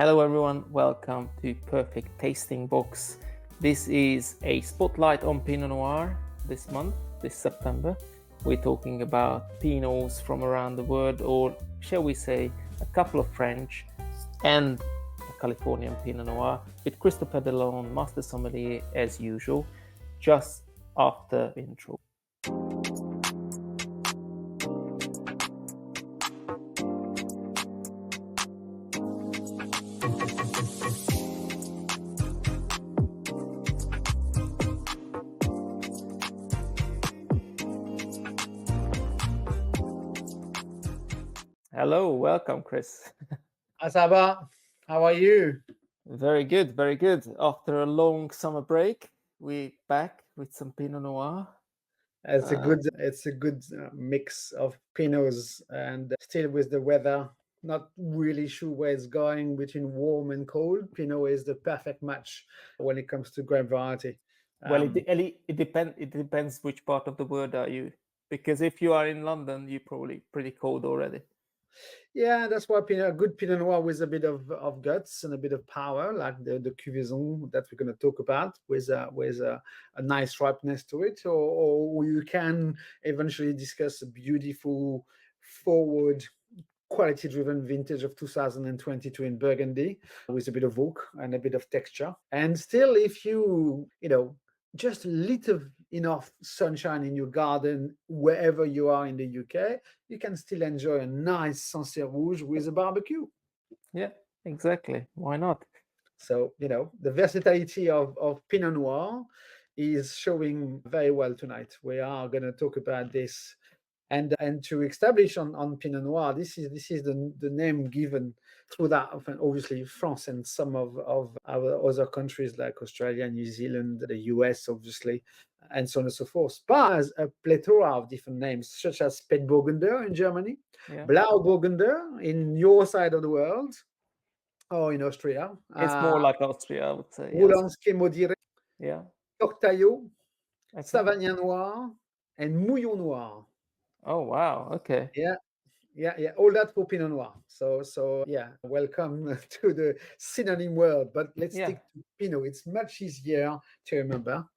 Hello everyone, welcome to Perfect TastingBOX. This is a spotlight on Pinot Noir this month, this September. We're talking about Pinots from around the world, or shall we say a couple of French and a Californian Pinot Noir, with Christopher Delalonde, Master Sommelier as usual, just after intro. Hello, welcome, Chris. Csaba, how are you? Very good, very good. After a long summer break, we're back with some Pinot Noir. It's a good mix of Pinots, and still with the weather. Not really sure where it's going between warm and cold. Pinot is the perfect match when it comes to grape variety. Well, it depends which part of the world are you, because if you are in London, you're probably pretty cold already. Yeah, that's why a good Pinot Noir with a bit of guts and a bit of power, like the Cuvaison that we're going to talk about, with a nice ripeness to it, or you can eventually discuss a beautiful forward quality-driven vintage of 2022 in Burgundy with a bit of oak and a bit of texture. And still, if you just a little enough sunshine in your garden, wherever you are in the UK, you can still enjoy a nice Sancerre Rouge with a barbecue. Yeah, exactly. Why not? So, the versatility of Pinot Noir is showing very well tonight. We are going to talk about this. And to establish on Pinot Noir, this is the name given through that, obviously France and some of our other countries like Australia, New Zealand, the US, obviously, and so on and so forth. But has a plethora of different names, such as Spätburgunder in Germany, Blauburgunder in your side of the world, or in Austria. It's more like Austria, I would say. Roulanske Modire, Yeah. Tortaillot, Okay. Savagnin Noir, and Mouillon Noir. Oh, wow. Okay. Yeah. All that for Pinot Noir. So yeah, welcome to the synonym world. But let's stick to Pinot. It's much easier to remember.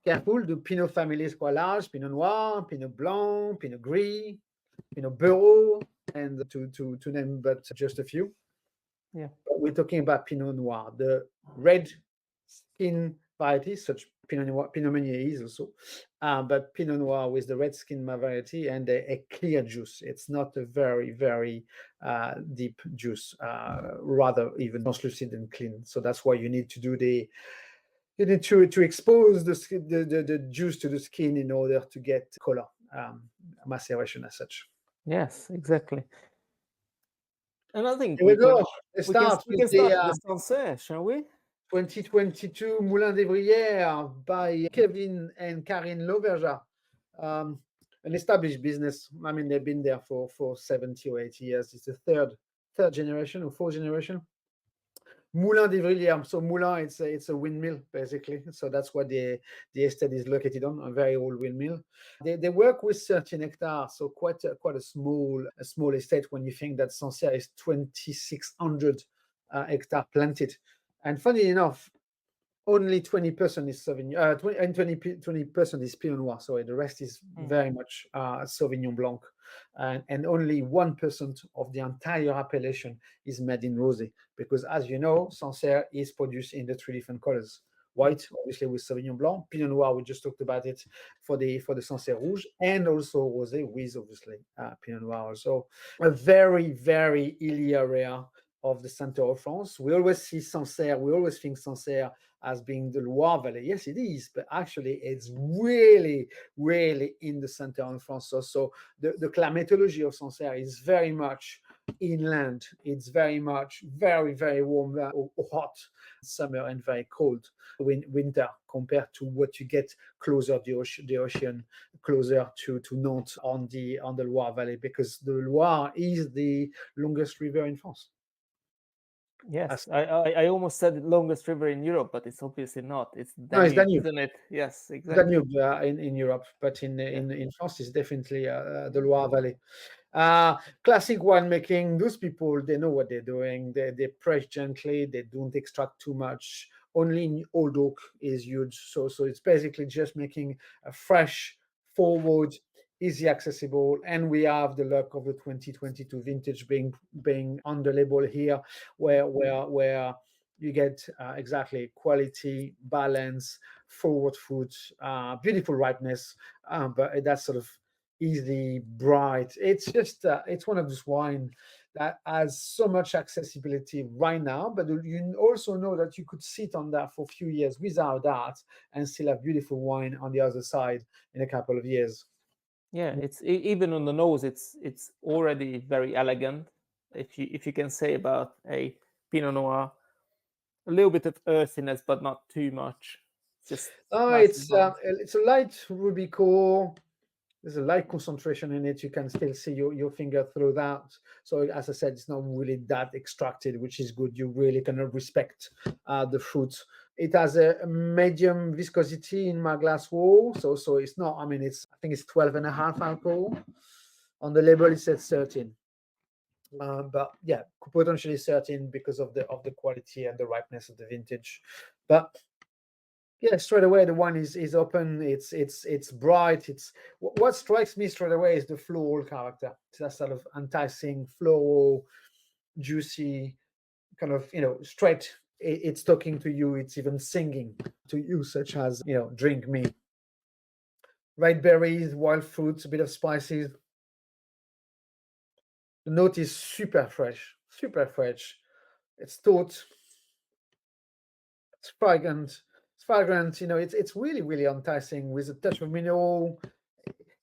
Careful, the Pinot family is quite large: Pinot Noir, Pinot Blanc, Pinot Gris, Pinot Bureau, and to name but just a few. Yeah. But we're talking about Pinot Noir, the red skin variety, such Pinot Noir, Pinot Meunier is also, but Pinot Noir with the red skin variety and a clear juice. It's not a very, very deep juice, rather even translucent and clean. So that's why you need to do you need to expose the juice to the skin in order to get color maceration as such. Yes, exactly. And I think Here we go. Let's start with the Sancerre, shall we? 2022 Moulin des Vrilleres by Kevin and Karine Lauverjat. An established business. I mean, they've been there for 70 or 80 years. It's the third generation or fourth generation. Moulin des Vrilleres. So Moulin, it's a windmill basically. So that's what the estate is located on, a very old windmill. They work with 13 hectares, so quite a small estate when you think that Sancerre is 2,600 hectares planted. And funny enough, only 20% is Sauvignon, and 20% is Pinot Noir. So the rest is very much Sauvignon Blanc, and only 1% of the entire appellation is made in rosé. Because as you know, Sancerre is produced in the three different colors: white, obviously with Sauvignon Blanc; Pinot Noir, we just talked about it for the Sancerre Rouge, and also rosé with obviously Pinot Noir. So a very, very hilly area of the center of France. We always see Sancerre, we always think Sancerre as being the Loire Valley. Yes, it is, but actually it's really, really in the center of France. So the climatology of Sancerre is very much inland. It's very much very, very warm or hot summer and very cold winter compared to what you get closer to the ocean, closer to Nantes on the Loire Valley, because the Loire is the longest river in France. Yes, I almost said the longest river in Europe, but it's obviously not. It's Danube, isn't it? Yes, exactly. Danube in Europe, but in France it's definitely the Loire Valley. Classic winemaking, those people, they know what they're doing. They press gently, they don't extract too much. Only in old oak is huge. So it's basically just making a fresh, forward, easy accessible. And we have the luck of the 2022 vintage being on the label here, where you get exactly quality, balance, forward food, beautiful ripeness, but that's sort of easy, bright. It's just it's one of those wine that has so much accessibility right now, but you also know that you could sit on that for a few years without that and still have beautiful wine on the other side in a couple of years. Yeah, it's even on the nose, it's already very elegant. If you can say about a Pinot Noir, a little bit of earthiness, but not too much. Just nicely balanced. It's a light rubico. There's a light concentration in it. You can still see your finger through that. So as I said, it's not really that extracted, which is good. You really kind of respect the fruit. It has a medium viscosity in my glass wall. So it's not, I mean, I think it's 12.5 alcohol. On the label, it says 13. But yeah, potentially 13 because of the quality and the ripeness of the vintage. But yeah, straight away the wine is open. It's bright. It's what strikes me straight away is the floral character. It's that sort of enticing, floral, juicy, kind of straight. It's talking to you. It's even singing to you, such as drink me. Red berries, wild fruits, a bit of spices. The note is super fresh, super fresh. It's Toth. It's fragrant. It's fragrant. It's really really enticing with a touch of mineral.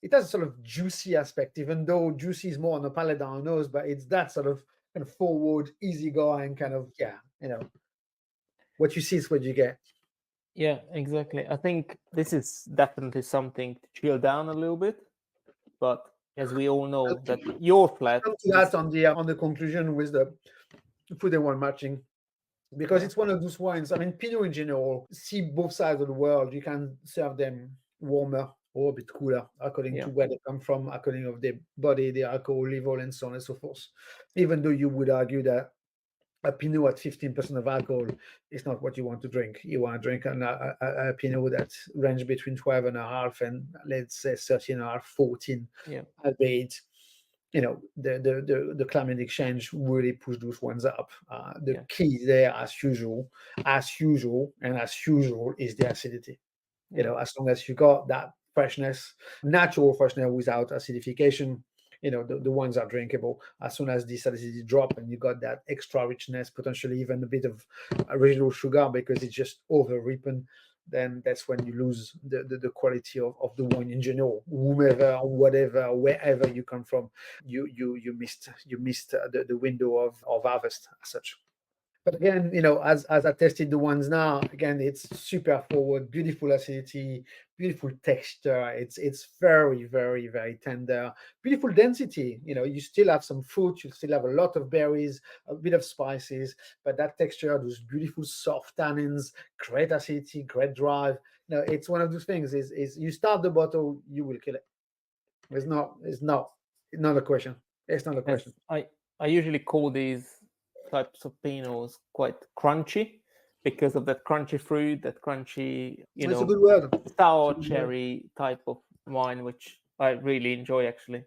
It has a sort of juicy aspect, even though juicy is more on the palate than on the nose, but it's that sort of kind of forward, easygoing kind of what you see is what you get. Yeah, exactly. I think this is definitely something to chill down a little bit, but as we all know, that your flat Come to that on the conclusion with the food and wine matching, because it's one of those wines. I mean, Pinot in general, see both sides of the world. You can serve them warmer or a bit cooler according to where they come from, according of their body, their alcohol level, and so on and so forth. Even though you would argue that a Pinot at 15% of alcohol is not what you want to drink. You want to drink a Pinot that range between 12.5 and let's say 13.5, 14. Yeah. Albeit, the climate exchange really pushed those ones up. The key there, as usual, is the acidity. As long as you got that freshness, natural freshness without acidification, the ones are drinkable. As soon as this acidity drop and you got that extra richness, potentially even a bit of residual sugar because it's just over ripened, then that's when you lose the quality of the wine in general. Whomever, whatever, wherever you come from, you missed the window of harvest as such. But again, as I tested the ones now, again, it's super forward, beautiful acidity, beautiful texture. It's very, very, very tender, beautiful density. You still have some fruit, you still have a lot of berries, a bit of spices, but that texture, those beautiful soft tannins, great acidity, great drive. It's one of those things. Is you start the bottle, you will kill it. It's not a question. It's not a question. I usually call these types of Pinots quite crunchy because of that crunchy fruit, that crunchy, It's a good word. sour cherry type of wine, which I really enjoy actually.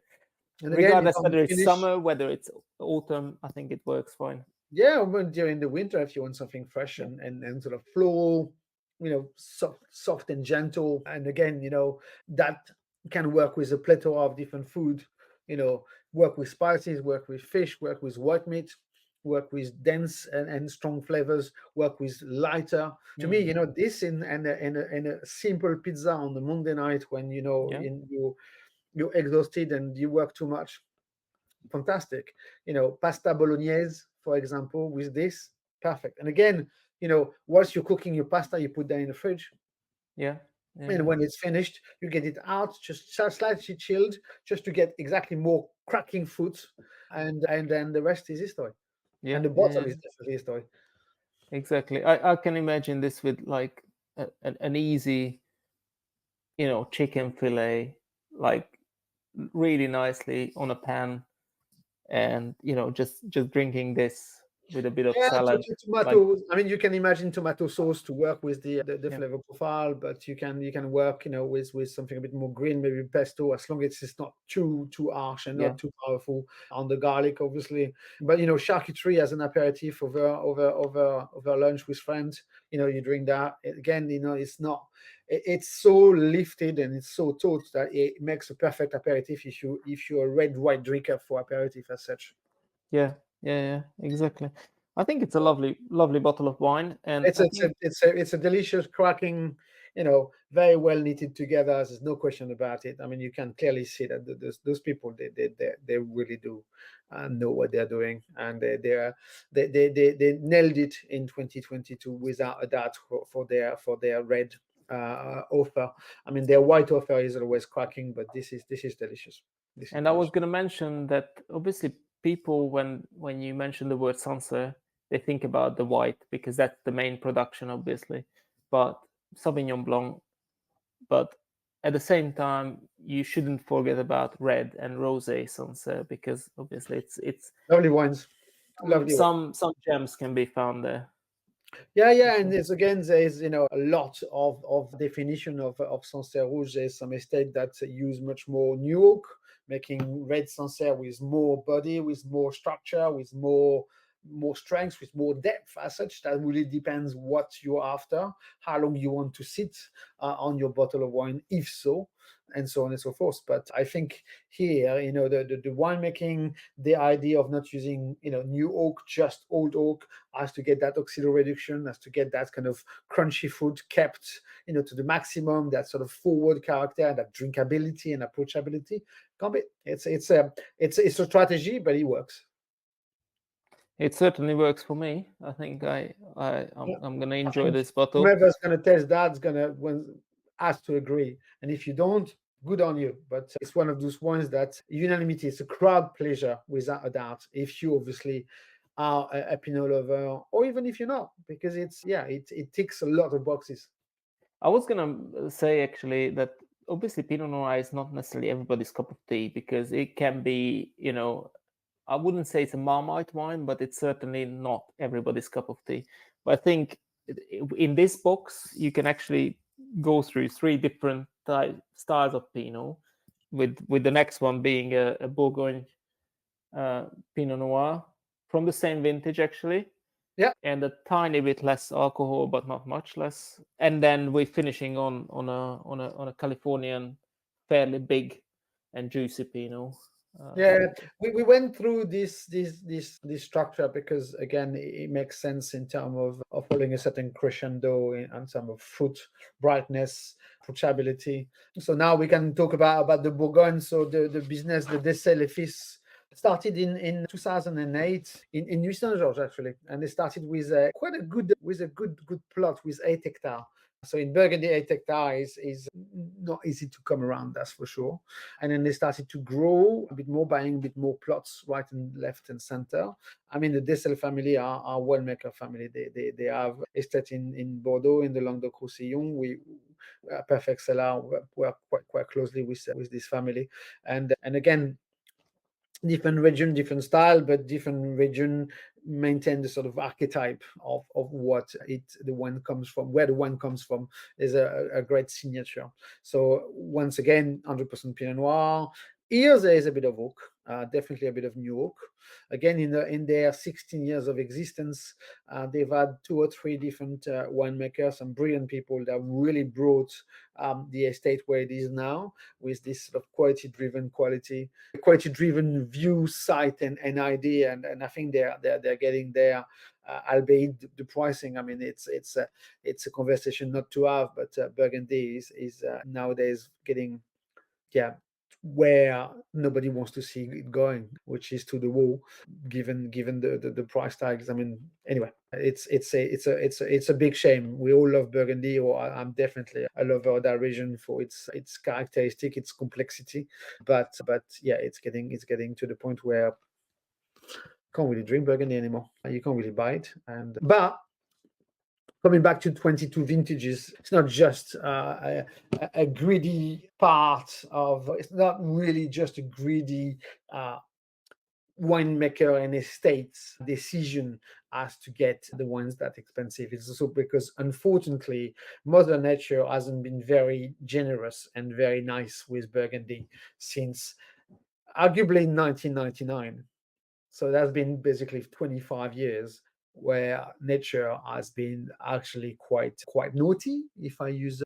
And again, regardless whether it's summer, whether it's autumn, I think it works fine. Yeah, when during the winter, if you want something fresh and sort of floral, soft and gentle, and again, that can work with a plethora of different food. Work with spices, work with fish, work with white meat, work with dense and strong flavors, work with lighter. To me, this and a simple pizza on the Monday night when you're exhausted and you work too much. Fantastic. Pasta bolognese, for example, with this, perfect. And again, whilst you're cooking your pasta, you put that in the fridge. Yeah. And when it's finished, you get it out, just slightly chilled, just to get exactly more cracking fruit, and then the rest is history. Yeah. And the bottom is definitely history. Exactly. I can imagine this with like an easy, chicken fillet, like really nicely on a pan, and just drinking this with a bit of Yeah, salad. Like, tomato. I mean, you can imagine tomato sauce to work with the yeah, flavor profile, but you can work, with something a bit more green, maybe pesto, as long as it's not too harsh and yeah, not too powerful on the garlic, obviously. But charcuterie as an aperitif over lunch with friends, you drink that again. It's not. It's so lifted and it's so taut that it makes a perfect aperitif if you're a red white drinker for aperitif as such. yeah, exactly. I think it's a lovely bottle of wine, and It's I a, it's a think it's a delicious, cracking, very well knitted together. There's no question about it. I mean, you can clearly see that those people they really do know what they're doing, and they nailed it in 2022 without a doubt for their red offer. I mean, their white offer is always cracking, but this is delicious. This is and I was delicious. going to mention that obviously people, when you mention the word Sancerre, they think about the white because that's the main production, obviously, but Sauvignon Blanc. But at the same time, you shouldn't forget about red and rosé Sancerre, because obviously it's Lovely wines, some lovely wines. some gems can be found there. Yeah, and Sure. it's again there is a lot of definition of Sancerre Rouge. There's some estate that use much more new oak, making red Sancerre with more body, with more structure, with more strength, with more depth as such. That really depends what you're after, how long you want to sit on your bottle of wine, if so, and so on and so forth. But I think here, the winemaking, the idea of not using new oak, just old oak, has to get that oxidal reduction, has to get that kind of crunchy fruit kept, to the maximum, that sort of forward character, that drinkability and approachability. Can't be. It's a strategy, but it works. It certainly works for me. I think Yeah. I'm gonna I enjoy think this bottle. whoever's going to test that's going to has to agree. And if you don't, good on you. But it's one of those ones that unanimity, it's a crowd pleasure without a doubt. If you obviously are a Pinot lover, or even if you're not, because it ticks a lot of boxes. I was gonna say actually that obviously Pinot Noir is not necessarily everybody's cup of tea, because it can be, I wouldn't say it's a Marmite wine, but it's certainly not everybody's cup of tea. But I think in this box you can actually go through three different styles of Pinot, with the next one being a Bourgogne Pinot Noir from the same vintage actually, Yeah. and a tiny bit less alcohol, but not much less. And then we're finishing on a Californian, fairly big and juicy Pinot. Yeah, we went through this structure because again it makes sense in terms of following a certain crescendo in terms of fruit brightness, approachability. So now we can talk about the Bourgogne. So the business, the Decelle fils, started in 2008 in Nuit Saint-Georges actually, and they started with quite a good plot with 8 hectares. So in Burgundy, 8 hectares is not easy to come around, that's for sure. And then they started to grow a bit more, buying a bit more plots right and left and center. I mean, the Decelle family are winemaker family. They have estate in Bordeaux, in the Languedoc-Roussillon. We Perfect Cellar work quite closely with this family, and again, different region, different style, but different region maintain the sort of archetype of what the wine comes from, where the wine comes from is a great signature. So once again, 100% Pinot Noir. Here there is a bit of oak, definitely a bit of new oak. Again, in their 16 years of existence, they've had 2 or 3 different winemakers, some brilliant people that really brought the estate where it is now, with this sort of quality-driven view, sight, and idea, and I think they're getting there. Albeit the pricing, I mean, it's a conversation not to have, but Burgundy is nowadays getting, yeah, where nobody wants to see it going, which is to the wall, given the price tags. I mean, anyway, it's a big shame. We all love Burgundy, or I'm definitely a lover of that region for its characteristic, its complexity. But yeah, it's getting to the point where you can't really drink Burgundy anymore. You can't really buy it, but coming back to 22 vintages, it's not just a greedy part of, it's not really just a greedy winemaker and estates decision as to get the wines that expensive. It's also because, unfortunately, Mother Nature hasn't been very generous and very nice with Burgundy since arguably 1999. So that's been basically 25 years where nature has been actually quite naughty, if I use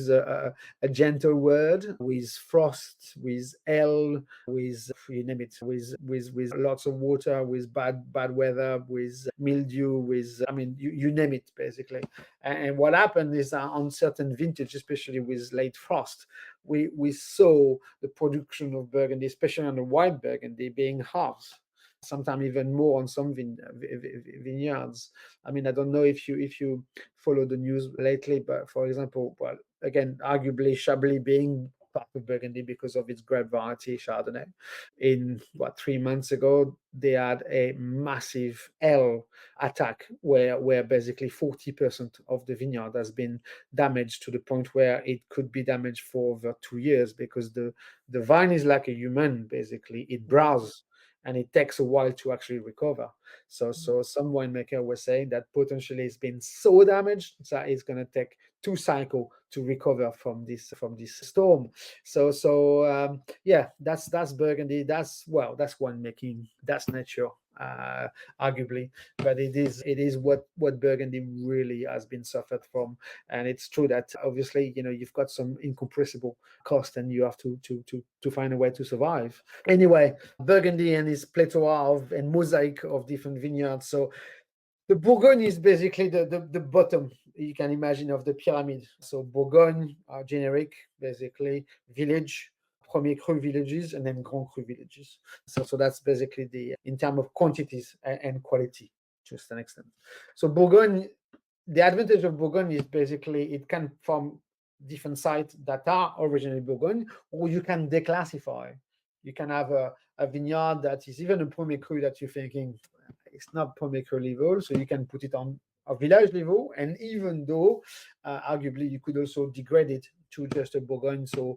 a gentle word, with frost, with hail, with, you name it, with lots of water, with bad weather, with mildew, with, I mean, you name it basically. And what happened is that on certain vintage, especially with late frost, we saw the production of Burgundy, especially on the white Burgundy, being halved, sometimes even more on some vineyards. I mean, I don't know if you follow the news lately, but for example, well, again, arguably Chablis being part of Burgundy because of its grape variety Chardonnay. In 3 months ago, they had a massive hail attack where basically 40% of the vineyard has been damaged to the point where it could be damaged for over 2 years, because the vine is like a human, basically. It browses and it takes a while to actually recover. So some winemaker was saying that potentially it's been so damaged that it's going to take 2 cycles to recover from this storm. Yeah, that's Burgundy. That's winemaking. That's nature, arguably, but it is what Burgundy really has been suffered from. And it's true that obviously, you've got some incompressible cost and you have to find a way to survive. Anyway, Burgundy and its plethora and mosaic of different vineyards. So the Bourgogne is basically the bottom, you can imagine, of the pyramid. So Bourgogne are generic, basically village, Premier Cru villages, and then Grand Cru villages. So that's basically in terms of quantities and quality, to an extent. So Bourgogne, the advantage of Bourgogne is basically it can form different sites that are originally Bourgogne, or you can declassify. You can have a vineyard that is even a Premier Cru that you're thinking it's not Premier Cru level, so you can put it on a village level, and even though arguably you could also degrade it to just a Bourgogne. So,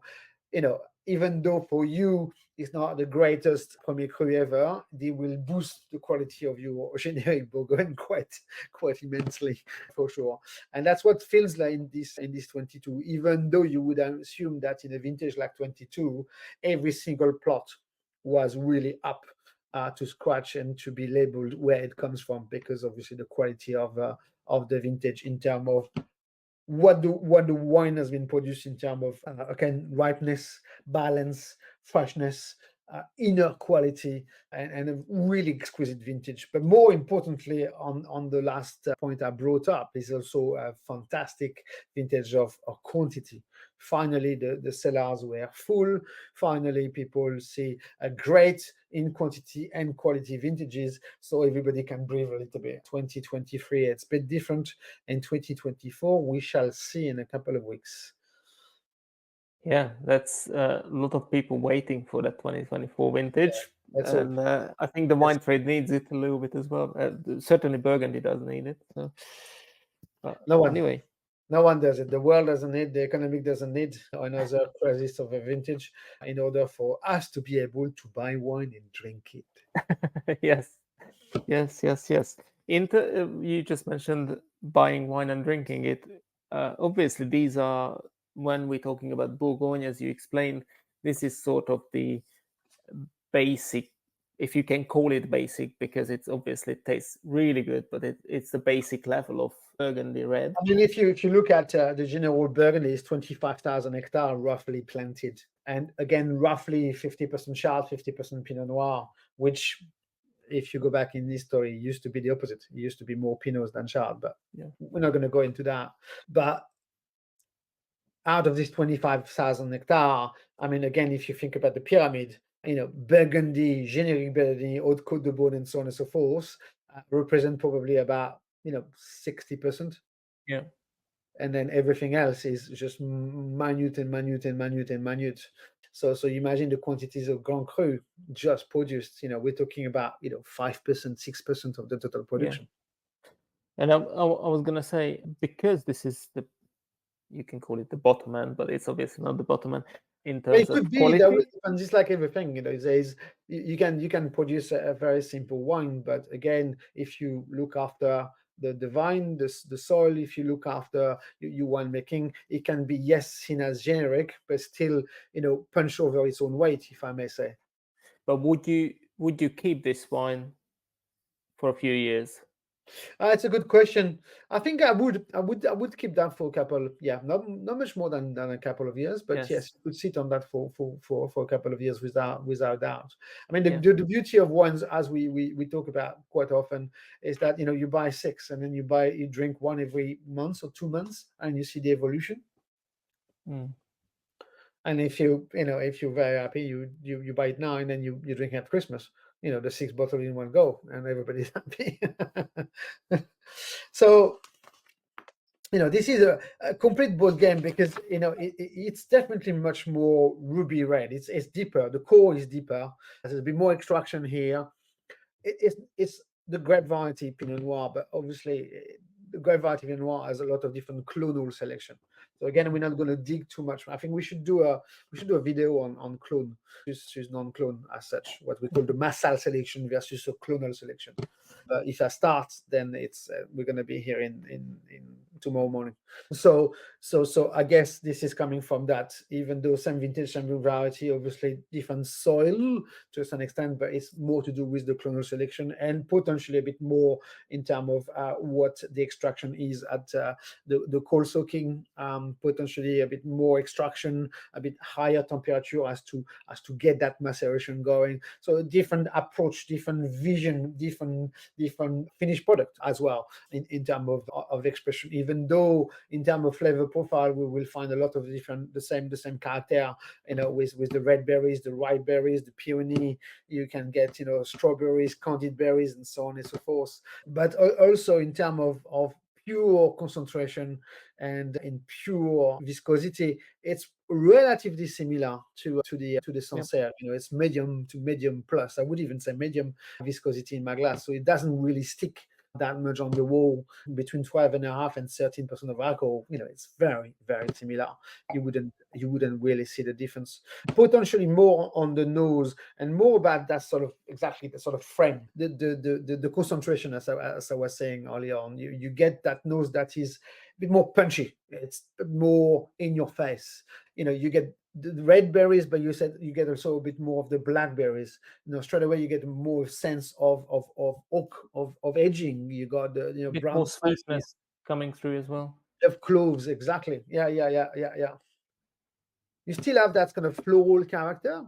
even though for you it's not the greatest Premier Cru ever, they will boost the quality of your generic Bourgogne quite immensely, for sure. And that's what feels like in this 22. Even though you would assume that in a vintage like 22, every single plot was really up to scratch and to be labeled where it comes from, because obviously the quality of the vintage in terms of what the wine has been produced in terms of again, ripeness, balance, freshness, inner quality, and a really exquisite vintage. But more importantly, on the last point I brought up, is also a fantastic vintage of quantity. Finally, the cellars were full. Finally, people see a great in quantity and quality vintages, so everybody can breathe a little bit. 2023, it's a bit different. In 2024, we shall see in a couple of weeks. Yeah, that's a lot of people waiting for that 2024 vintage. Yeah, and I think the wine trade needs it a little bit as well. Certainly Burgundy does need it. So. Anyway. No one does it. The world doesn't need, the economic doesn't need another crisis of a vintage in order for us to be able to buy wine and drink it. Yes. You just mentioned buying wine and drinking it. Obviously, these are, when we're talking about Bourgogne, as you explained, this is sort of the basic, if you can call it basic, because it's obviously it tastes really good, but it's the basic level of Burgundy red. I mean, if you look at the general Burgundy, is 25,000 hectares roughly planted, and again, roughly 50% Chard, 50% Pinot Noir, which, if you go back in history, used to be the opposite. It used to be more Pinots than Chard, but we're not going to go into that. But out of this 25,000 hectares, I mean, again, if you think about the pyramid, Burgundy, generic Burgundy, Haute Côte de Beaune, and so on and so forth, represent probably about 60%. Yeah. And then everything else is just minute and minute and minute and minute. So you imagine the quantities of Grand Cru just produced. We're talking about 5%, 6% of the total production. Yeah. And I was gonna say, because this is you can call it the bottom end, but it's obviously not the bottom end. in But it terms of could be that will quality? depend, just like everything, there's you can produce a very simple wine, but again, if you look after the vine, the soil, if you look after your winemaking, it can be, yes, seen as generic, but still, punch over its own weight, if I may say. But would you keep this wine for a few years? It's a good question. I think I would keep that for a couple. Yeah, not much more than a couple of years, but yes, Yes. you could sit on that for a couple of years without doubt. I mean, Yeah. the beauty of wines, as we talk about quite often, is that you buy six, and then you drink one every month or 2 months, and you see the evolution. Mm. And if you're very happy, you buy it now, and then you drink it at Christmas. The 6 bottles in one go, and everybody's happy. So this is a complete board game, because it's definitely much more ruby red. It's deeper. The core is deeper. There's a bit more extraction here. It's the grape variety Pinot Noir, but obviously the grape variety Pinot Noir has a lot of different clonal selection. So again, we're not going to dig too much. I think we should do a video on clone versus non-clone, as such, what we call the massal selection versus a clonal selection. If I start, then it's we're going to be here in tomorrow morning. So I guess this is coming from that. Even though same vintage, same variety, obviously different soil to some extent, but it's more to do with the clonal selection, and potentially a bit more in terms of what the extraction is at the cold soaking. Potentially a bit more extraction, a bit higher temperature, as to get that maceration going. So a different approach, different vision, different finished product as well in terms of expression. Even though in terms of flavor profile, we will find a lot of the same character, with the red berries, the white berries, the peony. You can get strawberries, candied berries, and so on and so forth. But also in terms of pure concentration and in pure viscosity, it's relatively similar to the Yep. Sancerre. It's medium to medium plus. I would even say medium viscosity in my glass, so it doesn't really stick that much on the wall. Between 12.5% and 13% of alcohol, it's very, very similar. You wouldn't really see the difference. Potentially more on the nose, and more about that sort of, exactly, the sort of frame, the concentration, as I was saying earlier on. You get that nose that is a bit more punchy. It's more in your face. You get the red berries, but you said you get also a bit more of the blackberries. Straight away you get more sense of oak, of aging. You got the A bit brown more spices sweetness coming through as well. of cloves. Exactly. Yeah. You still have that kind of floral character.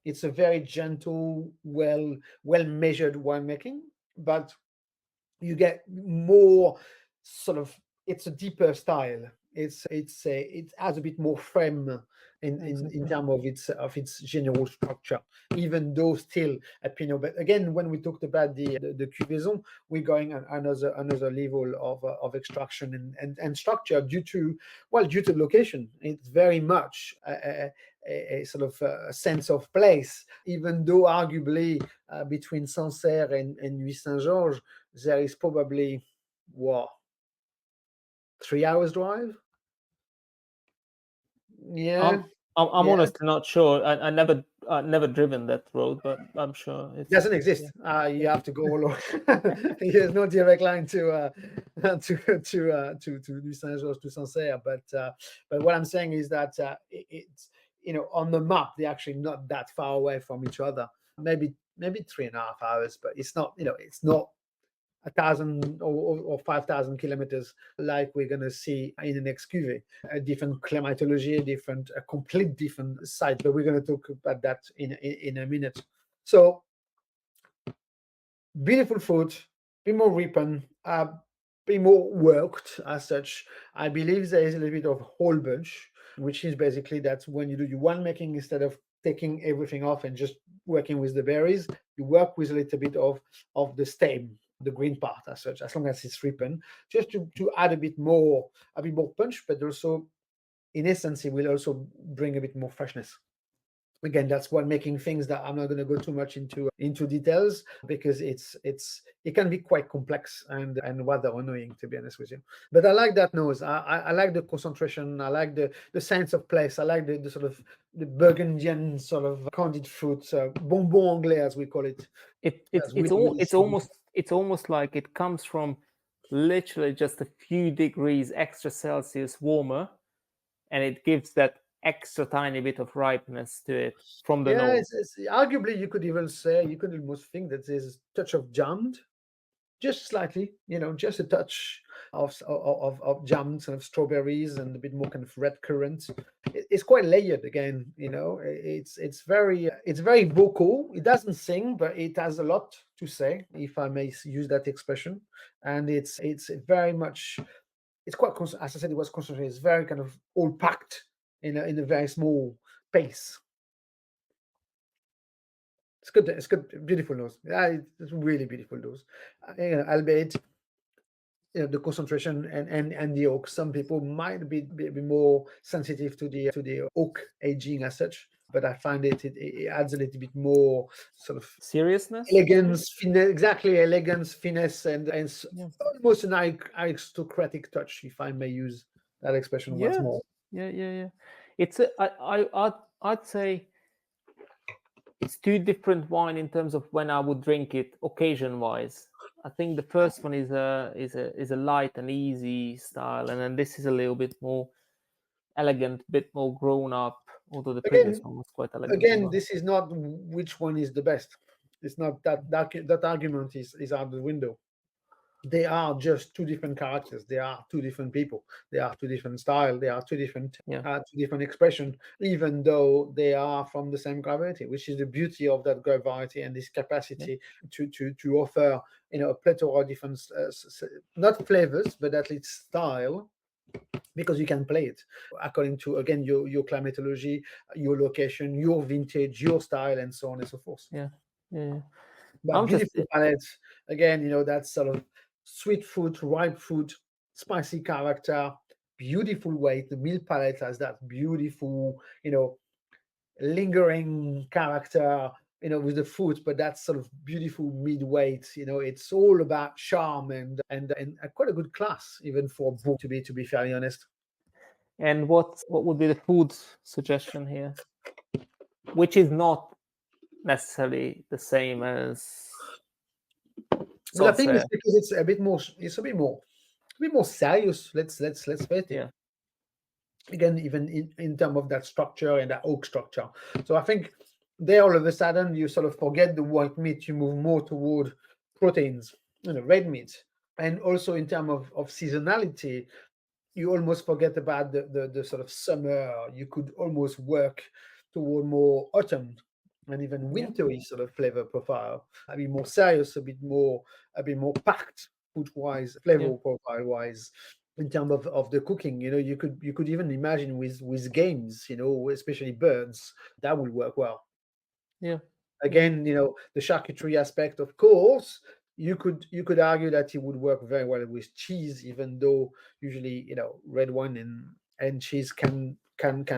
It's a very gentle, well measured winemaking, but you get more sort of, it's a deeper style. It has a bit more frame in Exactly. terms of its general structure, even though still a Pinot. But again, when we talked about the Cuvaison, we're going another level of extraction and structure, due to location. It's very much a sort of a sense of place, even though arguably between Sancerre and Nuit Saint-Georges, there is probably, 3 hours drive. I'm Yeah, I'm yeah. honestly not sure. I never driven that road, but I'm sure it's Doesn't yeah. exist. You have to go all over. There's no direct line to Nuit Saint-Georges, to Sancerre. But what I'm saying is that it's, on the map, they're actually not that far away from each other. Maybe 3.5 hours, but it's not. It's not 1,000 or 5,000 kilometers like we're going to see in the next cuvée. A different climatology, a complete different site, but we're going to talk about that in a minute. So beautiful fruit, be more ripened, be more worked as such. I believe there is a little bit of whole bunch, which is basically that when you do your winemaking, instead of taking everything off and just working with the berries, you work with a little bit of the stem, the green part as such, as long as it's ripened, just to add a bit more punch, but also in essence it will also bring a bit more freshness. Again, that's what making things that I'm not going to go too much into details, because it can be quite complex and rather annoying, to be honest with you. But I like that nose. I like the concentration. I like the sense of place. I like the sort of the Burgundian sort of candied fruit, bonbon anglais, as we call it. That's really strong. It's almost like it comes from literally just a few degrees extra Celsius warmer, and it gives that extra tiny bit of ripeness to it from the Yeah, nose. it's arguably you could almost think that there's a touch of jammed, just slightly, just a touch of jams and of strawberries and a bit more kind of red currant. It's quite layered again, it's very vocal. It doesn't sing, but it has a lot to say, if I may use that expression. And it's very much, it's quite as I said, it was concentrated. It's very kind of all packed in a very small pace. It's good. It's good. Beautiful nose. Yeah, it's really beautiful nose. Albeit, the concentration and the oak. Some people might be more sensitive to the oak aging as such, but I find it adds a little bit more sort of Seriousness? elegance, finesse, exactly, elegance, finesse, and Yeah. almost an aristocratic touch, if I may use that expression once Yeah. more. Yeah. It's I'd say it's two different wine in terms of when I would drink it occasion wise. I think the first one is a light and easy style, and then this is a little bit more elegant, bit more grown up. Although the previous Again, one was quite elegant as again, well. this is not which one is the best. It's not that argument is out the window. They are just two different characters. They are two different people. They are two different style. They are Yeah, two different expression, even though they are from the same variety, which is the beauty of that grape variety and this yeah, capacity to offer a plethora of different not flavors, but at least style, because you can play it according to, again, your climatology, your location, your vintage, your style, and so on and so forth. yeah. But I'm just beautiful palette. Again, that sort of sweet fruit, ripe fruit, spicy character, beautiful weight. The milk palette has that beautiful, lingering character, with the fruit, but that's sort of beautiful mid-weight. It's all about charm and quite a good class, even for Bourgogne, to be fairly honest. and what would be the food suggestion here, which is not necessarily the same as Well, I think it's Sancerre. because it's a bit more serious. Let's face it. Yeah, Again, even in terms of that structure and that oak structure. So I think there, all of a sudden, you sort of forget the white meat. You move more toward proteins, red meat. And also in terms of seasonality, you almost forget about the sort of summer. You could almost work toward more autumn and even yeah, wintry sort of flavor profile. A bit more serious, a bit more packed, food wise, yeah, flavor profile wise. In terms of the cooking, you could even imagine with games, especially birds, that will work well. yeah, yeah, Again, the charcuterie aspect, of course, you could argue that it would work very well with cheese, even though usually, red wine and cheese can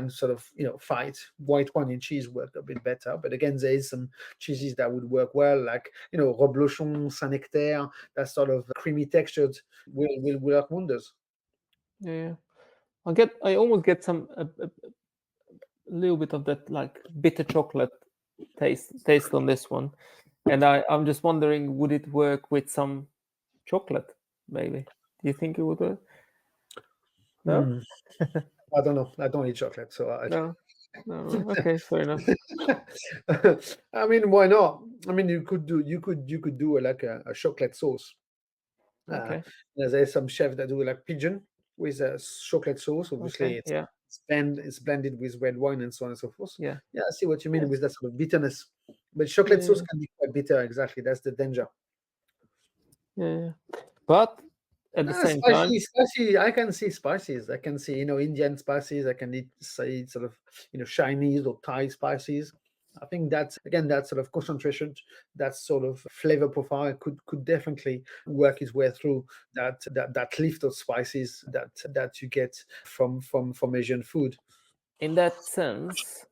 sort of, fight. White wine and cheese work a bit better, but again, there is some cheeses that would work well, like, reblochon, Saint Nectaire, that sort of creamy textured will work wonders. yeah. I almost get a little bit of that like bitter chocolate taste on this one, and I'm just wondering, would it work with some chocolate? Maybe. Do you think it would work? No, Hmm. I don't know. I don't eat chocolate, so no, no. Okay, fair enough. I mean, why not? I mean, you could do like a chocolate sauce. Uh, Okay, there's some chefs that do like pigeon with a chocolate sauce. Obviously, okay, it's yeah, it's blended with red wine and so on and so forth. yeah, Yeah, I see what you mean yeah, with that sort of bitterness. But yeah, chocolate sauce yeah, can be quite bitter. Exactly, that's the danger. yeah. But at the same time, Spicy. I can see spices. I can see, Indian spices. I can say sort of, Chinese or Thai spices. I think that's, again, that sort of concentration, that sort of flavor profile could definitely work its way through that lift of spices that you get from Asian food. in that sense,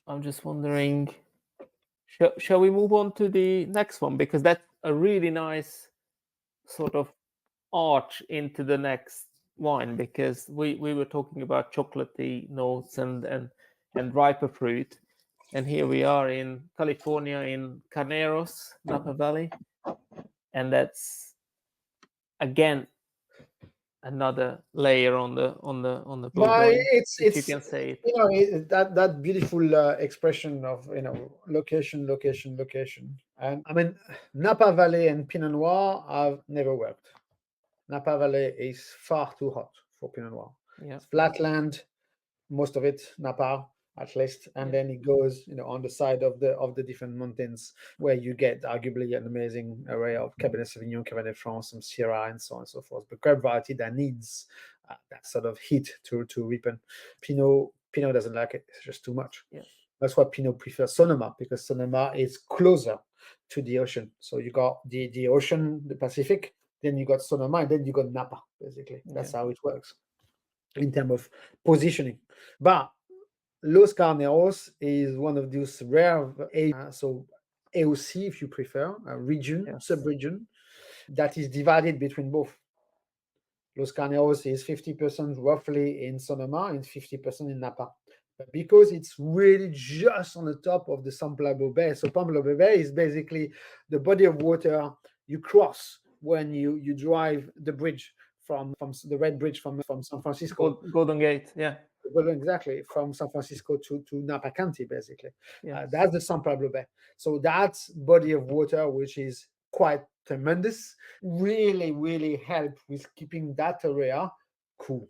I'm just wondering, shall we move on to the next one, because that's a really nice sort of arch into the next wine, because we were talking about chocolatey notes and riper fruit, and here we are in California in Carneros, Napa Valley, and that's again another layer on the But Bourgogne, if you it's can say it. you know that beautiful expression of location, location, location. And I mean, Napa Valley and Pinot Noir have never worked. Napa Valley is far too hot for Pinot Noir. Yeah, It's flat land, most of it Napa at least, and yeah, then it goes on the side of the different mountains where you get arguably an amazing array of Cabernet Sauvignon, Cabernet Franc, some Syrah, and so on and so forth. But grape variety that needs that sort of heat to ripen. Pinot doesn't like it; it's just too much. yeah, That's why Pinot prefers Sonoma, because Sonoma is closer to the ocean. So you got the ocean, the Pacific, then you got Sonoma, and then you got Napa. Basically, that's yeah, how it works in terms of positioning. But Los Carneros is one of those rare, so AOC, if you prefer, a region, yes, sub-region, that is divided between both. Los Carneros is 50% roughly in Sonoma and 50% in Napa. But because it's really just on the top of the San Pablo Bay, so Pablo Bay is basically the body of water you cross when you drive the bridge from the Red Bridge from San Francisco. Golden Gate, yeah, Well, exactly, from San Francisco to Napa County, basically. yes, That's the San Pablo Bay. So that body of water, which is quite tremendous, really, really help with keeping that area cool.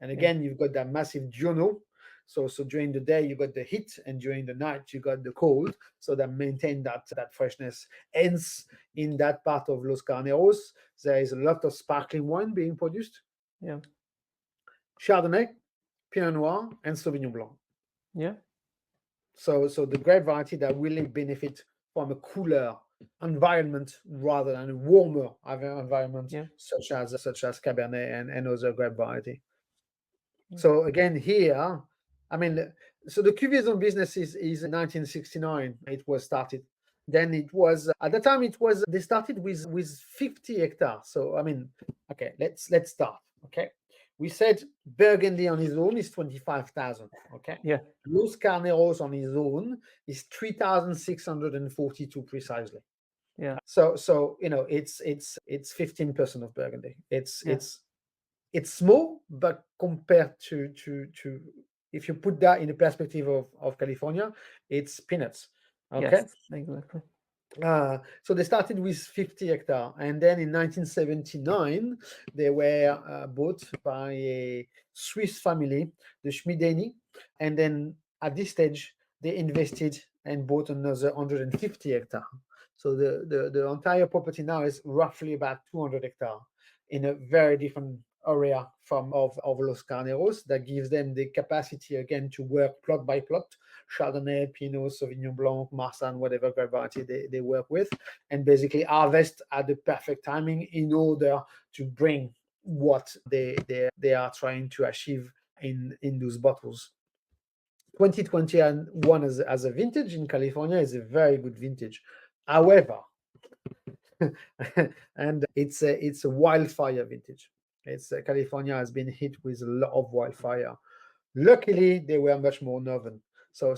And yeah, again, you've got that massive diurnal. So during the day you got the heat, and during the night you got the cold. So that maintain that freshness. Hence, in that part of Los Carneros, there is a lot of sparkling wine being produced: yeah, Chardonnay, Pinot Noir, and Sauvignon Blanc. yeah, So the grape variety that really benefit from a cooler environment rather than a warmer environment, yeah, such as Cabernet and other grape variety. yeah, So again, here, I mean, so the Cuvaison business is 1969. It was started. Then it was at the time it was they started with 50 hectares. So I mean, okay, let's start. Okay, we said Burgundy on his own is 25,000. Okay, yeah, Los Carneros on his own is 3,642 precisely. yeah, So it's 15% of Burgundy. yeah, It's small, but compared to if you put that in the perspective of California, it's peanuts. Okay. yes, exactly. So they started with 50 hectares, and then in 1979 they were bought by a Swiss family, the Schmideni, and then at this stage they invested and bought another 150 hectares. So the entire property now is roughly about 200 hectares in a very different area of Los Carneros, that gives them the capacity again to work plot by plot: Chardonnay, Pinot, Sauvignon Blanc, Marsanne, whatever grape variety they work with, and basically harvest at the perfect timing in order to bring what they are trying to achieve in those bottles. 2021 as a vintage in California is a very good vintage. However, and it's a wildfire vintage. It's California has been hit with a lot of wildfire. Luckily, they were much more northern. So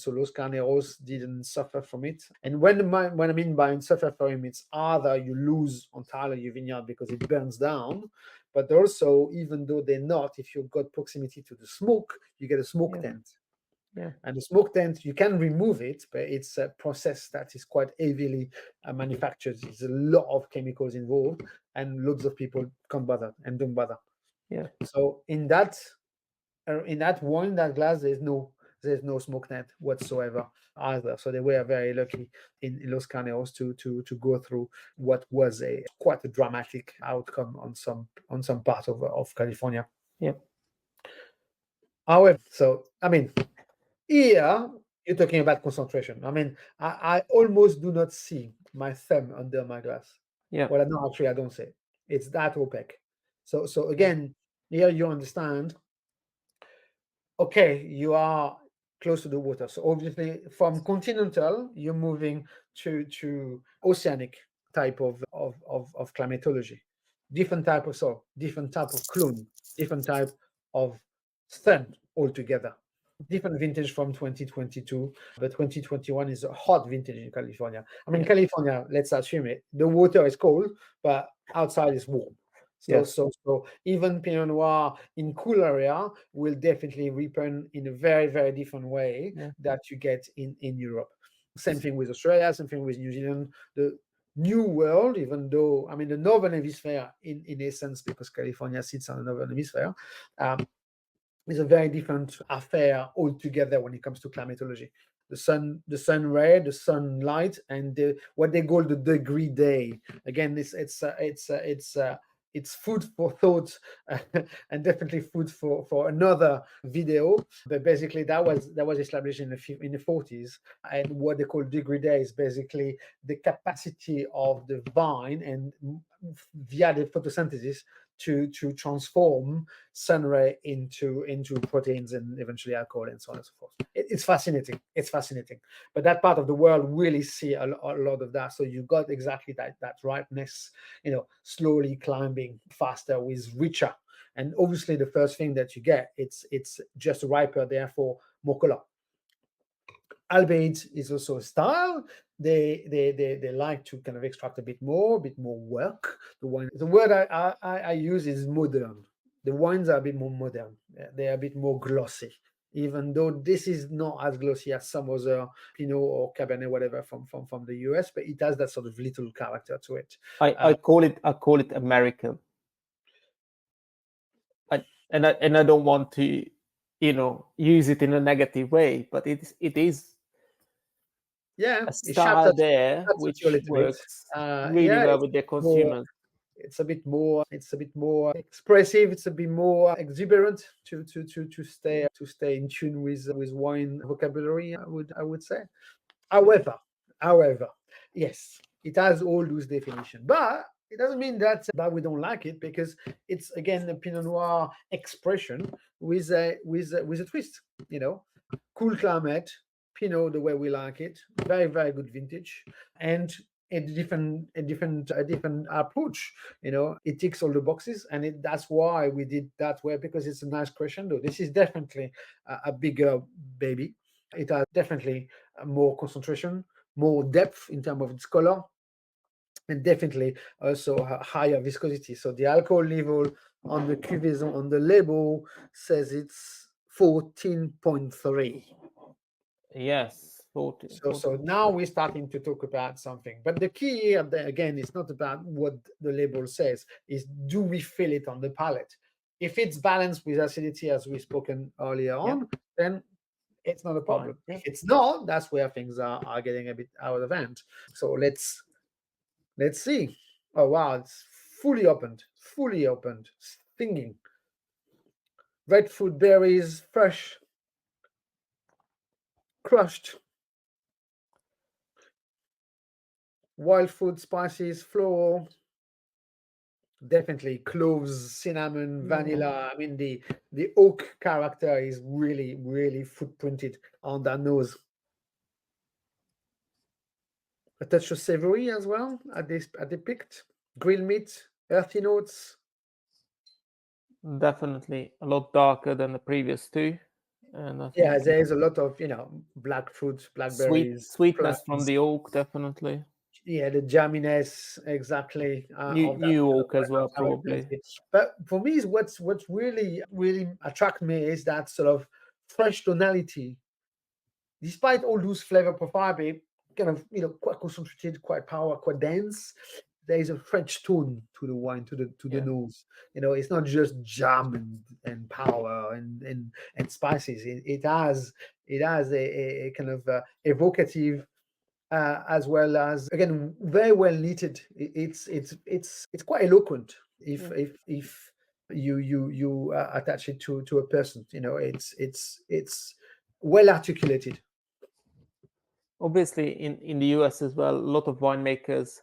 Los Carneros didn't suffer from it. And when I mean by suffer from it, it's either you lose entirely your vineyard because it burns down, but also, even though they're not, if you've got proximity to the smoke, you get a smoke Yeah, tent. yeah, And the smoke tent, you can remove it, but it's a process that is quite heavily manufactured. There's a lot of chemicals involved, and loads of people can't bother and don't bother. yeah, So in that wine, that glass, there's no smoke net whatsoever either. So they were very lucky in Los Carneros to go through what was a quite a dramatic outcome on some part of California. yeah, However, so I mean, here you're talking about concentration. I mean, I almost do not see my thumb under my glass. yeah, Well, no, actually, I don't say. It's that opaque. So yeah, again, here you understand. Okay, you are close to the water. So obviously, from continental, you're moving to oceanic type of climatology, different type of soil, different type of clone, different type of sun altogether. Different vintage from 2022, but 2021 is a hot vintage in California. I mean, California, let's assume it, the water is cold, but outside is warm. So even Pinot Noir in cool area will definitely ripen in a very, very different way that you get in Europe. Same thing with Australia, same thing with New Zealand. The New World, even though, I mean, the Northern Hemisphere in essence, because California sits on the Northern Hemisphere, is a very different affair altogether when it comes to climatology. The sun ray, the sunlight, and what they call the degree day. Again, it's food for thought and definitely food for another video. But basically, that was established in the 40s, and what they call degree day is basically the capacity of the vine and via the photosynthesis to transform sun ray into proteins and eventually alcohol and so on and so forth. It's fascinating. It's fascinating. But that part of the world really see a lot of that. So you got exactly that ripeness, slowly climbing faster with richer. And obviously the first thing that you get, it's just riper, therefore more color. Albeit is also a style. They like to kind of extract a bit more work. The word I use is modern. The wines are a bit more modern. They're a bit more glossy, even though this is not as glossy as some other Pinot or Cabernet, whatever, from the US, but it has that sort of little character to it. I call it American. And I don't want to, use it in a negative way, but it is a style there which works really well with the consumers. It's a bit more expressive. It's a bit more exuberant to stay in tune with wine vocabulary. I would say. However, yes, it has all those definitions, but it doesn't mean that we don't like it, because it's again a Pinot Noir expression with a twist. Cool climate, Pinot the way we like it, very, very good vintage, and a different approach. It ticks all the boxes, and that's why we did that way, because it's a nice crescendo. This is definitely a bigger baby. It has definitely more concentration, more depth in terms of its color, and definitely also a higher viscosity. So the alcohol level on the Cuvaison on the label says it's 14.3. Yes, 14. So now we're starting to talk about something. But the key here, again, is not about what the label says, is do we feel it on the palate? If it's balanced with acidity, as we've spoken earlier on, then it's not a problem. If it's not, that's where things are getting a bit out of hand. So let's see. Oh wow, it's fully opened, stinging. Red fruit berries, fresh, crushed. Wild food, spices, floral. Definitely cloves, cinnamon, vanilla. I mean, the oak character is really, really footprinted on that nose. A touch of savory as well at the picked. Grilled meat, earthy notes. Definitely a lot darker than the previous two. And I think there is a lot of black fruit, blackberries, sweetness from the oak, definitely. Yeah, the jamminess, exactly. New oak as well, probably. But for me, what's really attract me is that sort of fresh tonality. Despite all those flavor profile, kind of quite concentrated, quite power, quite dense. There is a French tone to the wine, to the nose. It's not just jam and power and spices. It has a kind of evocative, as well as, again, very well knitted. It's quite eloquent if you attach it to a person. It's well articulated. Obviously, in the US as well, a lot of winemakers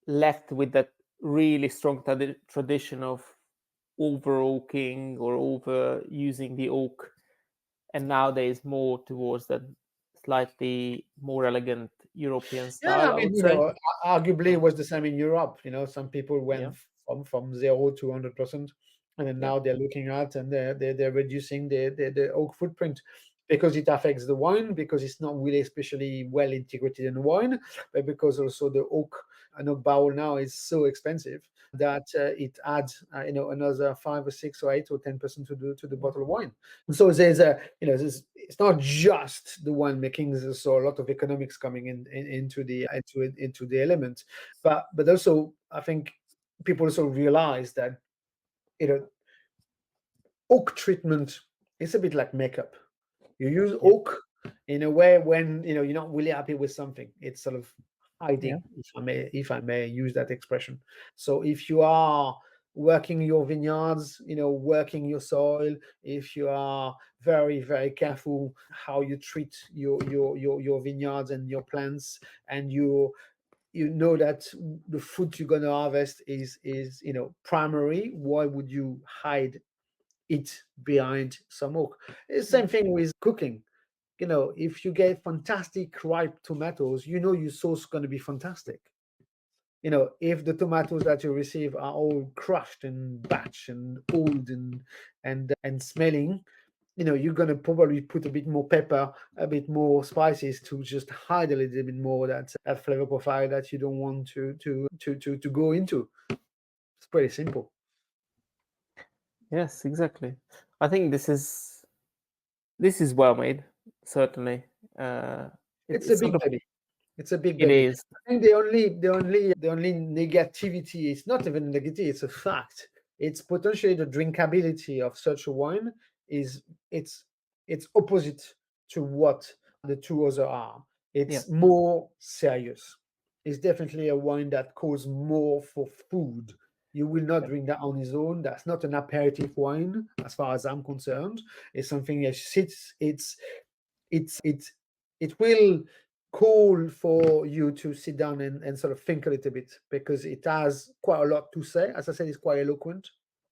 left with that really strong tradition of over oaking or over using the oak and nowadays more towards that slightly more elegant European Yeah, style, I I mean, would say. arguably it So was the same in Europe. Some people yeah, went from 0 to 100%, and then yeah, now they're looking at and they're reducing the oak footprint because it affects the wine, because it's not really especially well integrated in wine, but because also the oak, an oak barrel now is so expensive that it adds another 5 or 6 or 8 or 10% to the yeah, bottle of wine. And so there's it's not just the winemaking. There's also a lot of economics coming into the element, but also I think people also realize that you know oak treatment is a bit like makeup. You use yeah, oak in a way when you're not really happy with something. It's sort of yeah, hiding, if I may use that expression. So if you are working your vineyards, working your soil, if you are very, very careful how you treat your vineyards and your plants, and you know that the fruit you're gonna harvest is primary, why would you hide it behind some oak? It's the yeah, same thing with cooking. If you get fantastic ripe tomatoes, your sauce is going to be fantastic. If the tomatoes that you receive are all crushed and batch and old and smelling, you're going to probably put a bit more pepper, a bit more spices to just hide a little bit more that flavor profile that you don't want to go into. It's pretty simple. yes, exactly. I think this is well made, certainly. Uh, It's a it's sort big of baby. It's a big it baby. is. I think the only negativity is not even negativity, it's a fact. It's potentially the drinkability of such a wine is it's it's opposite to what the two other are. Yeah, It's more serious. It's definitely a wine that calls more for food. You will not yeah, drink that on its own. That's not an aperitif wine, as far as I'm concerned. It's something that sits. It will call for you to sit down and sort of think a little bit, because it has quite a lot to say. As I said, it's quite eloquent,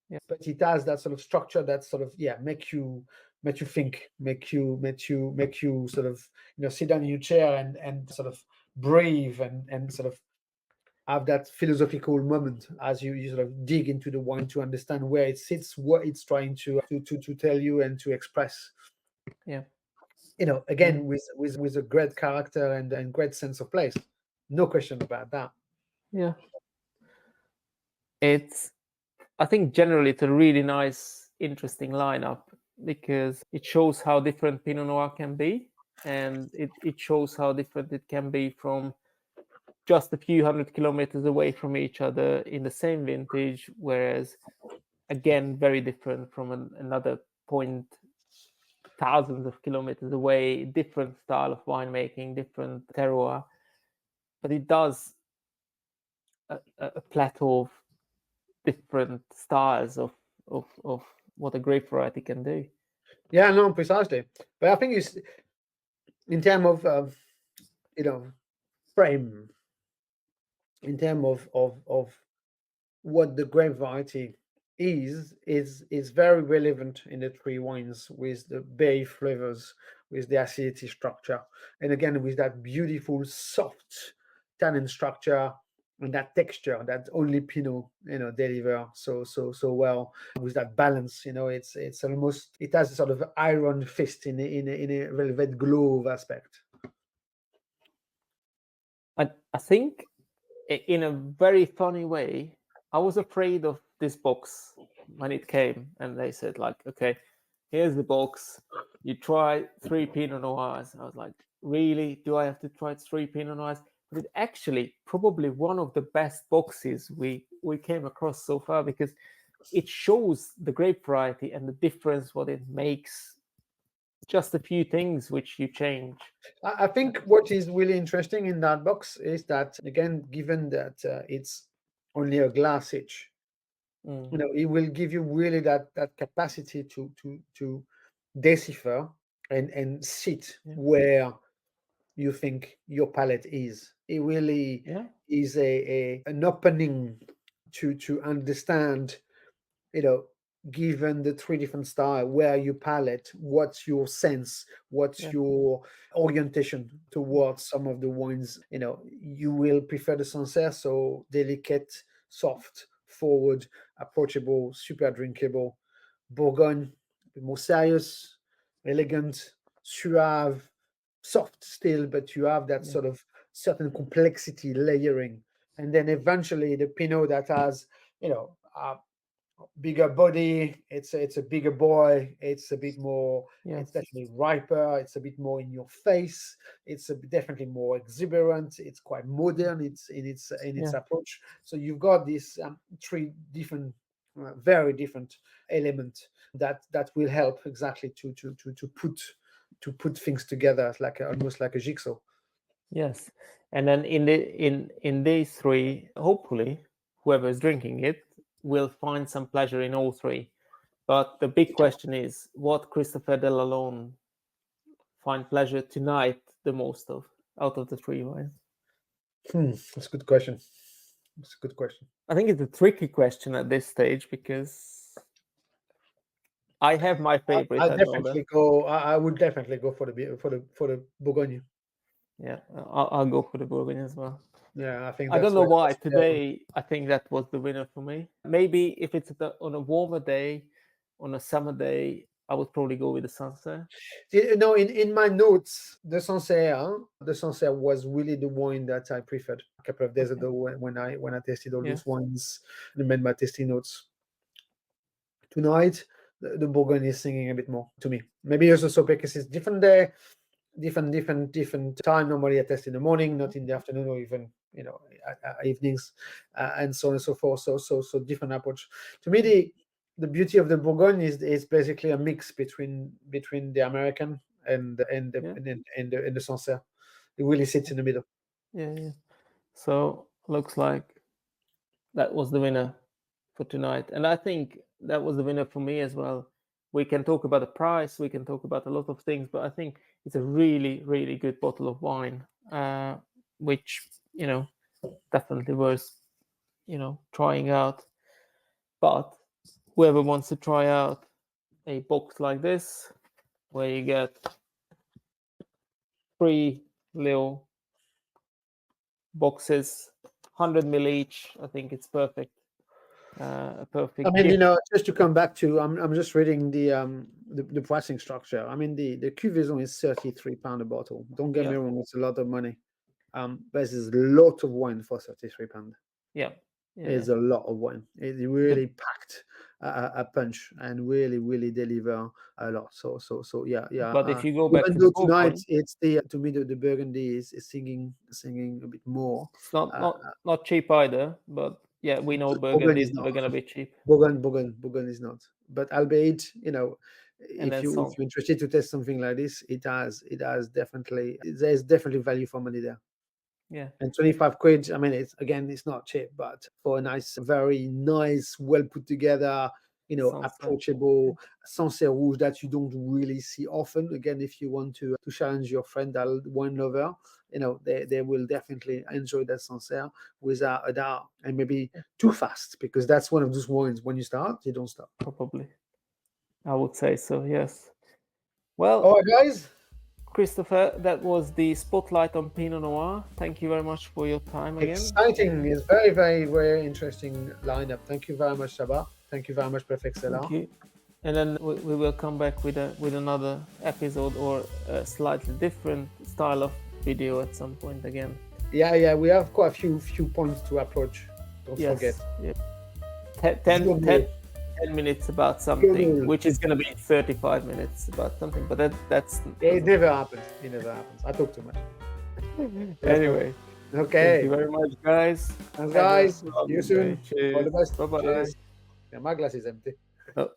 yeah, but it has that sort of structure that sort of make you think, make you sort of sit down in your chair and sort of breathe and sort of have that philosophical moment as you sort of dig into the wine to understand where it sits, what it's trying to tell you and to express. yeah, Again, with a great character and great sense of place. No question about that. yeah. It's I think generally it's a really nice, interesting lineup because it shows how different Pinot Noir can be, and it shows how different it can be from just a few hundred kilometers away from each other in the same vintage, whereas again, very different from another point thousands of kilometers away, different style of winemaking, different terroir, but it does a plateau of different styles of what a grape variety can do. Yeah, no, precisely. But I think it's in terms of you know frame, in terms of what the grape variety is very relevant in the three wines, with the bay flavors, with the acidity structure, and again with that beautiful soft tannin structure and that texture that only Pinot deliver so well, with that balance. It's almost, it has a sort of iron fist in a velvet glove aspect. I think in a very funny way, I was afraid of this box when it came, and they said like, okay, here's the box. You try three Pinot Noirs. I was like, really? Do I have to try three Pinot Noirs? But it's actually probably one of the best boxes we came across so far, because it shows the grape variety and the difference what it makes. Just a few things which you change. I think what is really interesting in that box is that, again, given that it's only a glass each, Mm, it will give you really that capacity to decipher and sit yeah, where you think your palate is. It really yeah, is an opening to understand, you know, given the three different styles, where your palate, what's your sense, what's your orientation towards some of the wines. You will prefer the Sancerre, so delicate, soft, forward, approachable, super drinkable. Bourgogne, a bit more serious, elegant, suave, soft still, but you have that sort of certain complexity, layering. And then eventually the Pinot that has, a bigger body, it's a bigger boy, it's a bit more, it's definitely riper, it's a bit more in your face, it's definitely more exuberant, it's quite modern, it's in its approach. So you've got these three different, very different elements that will help exactly to put things together, like almost like a jigsaw. Yes, and then in these three, hopefully, whoever is drinking it will find some pleasure in all three. But the big question is, what Christopher Delalonde find pleasure tonight the most of out of the three wines? That's a good question. That's a good question. I think it's a tricky question at this stage because I have my favorite. I would definitely go for the Bourgogne. Yeah, I'll go for the Bourgogne as well. Yeah, I think I don't know why today I think that was the winner for me. Maybe if it's on a warmer day, on a summer day, I would probably go with the Sancerre. No, in my notes, the Sancerre was really the wine that I preferred a couple of days ago when I tasted all those wines and made my tasting notes. Tonight, the Bourgogne is singing a bit more to me. Maybe also because it's different day, different time. Normally I test in the morning, not in the afternoon or even evenings, and so on and so forth. So different approach. To me, the beauty of the Bourgogne is basically a mix between the American and the Sancerre. It really sits in the middle. Yeah. So looks like that was the winner for tonight, and I think that was the winner for me as well. We can talk about the price, we can talk about a lot of things, but I think it's a really, really good bottle of wine, which definitely worth trying out. But whoever wants to try out a box like this, where you get 3 little boxes, 100 ml each, I think it's perfect. A perfect. I mean, just to come back to, I'm just reading the pricing structure. I mean, the Cuvaison is £33 a bottle. Don't get me wrong, it's a lot of money. But there's a lot of wine for £33. Yeah. It's a lot of wine. It really packed a punch and really deliver a lot. So yeah. But if you go back to the tonight, it's to me the Burgundy is singing a bit more. It's not cheap either, but yeah, we know Burgundy is never gonna be cheap. Bourgogne is not. But albeit, if you're interested to test something like this, there's definitely value for money there. Yeah. And 25 quid, I mean, it's not cheap, but for a very nice, well put together, approachable Sancerre Rouge that you don't really see often. Again, if you want to challenge your friend, that wine lover, they will definitely enjoy that Sancerre without a doubt, and maybe too fast, because that's one of those wines, when you start, you don't stop. Probably. I would say so, yes. Well, all right, guys. Christopher, that was the spotlight on Pinot Noir. Thank you very much for your time again. Exciting. It's very, very, very interesting lineup. Thank you very much, Csaba. Thank you very much, Perfect Cellar. Thank you. And then we will come back with another episode or a slightly different style of video at some point again. Yeah. We have quite a few points to approach. Don't forget. Yeah. 10 minutes about something, which is going to be 35 minutes about something, but that's it never happens. I talk too much. Anyway, okay, thank you very much, guys. And guys, see you soon. Cheers. All the best. Bye-bye. Yeah, my glass is empty. Oh.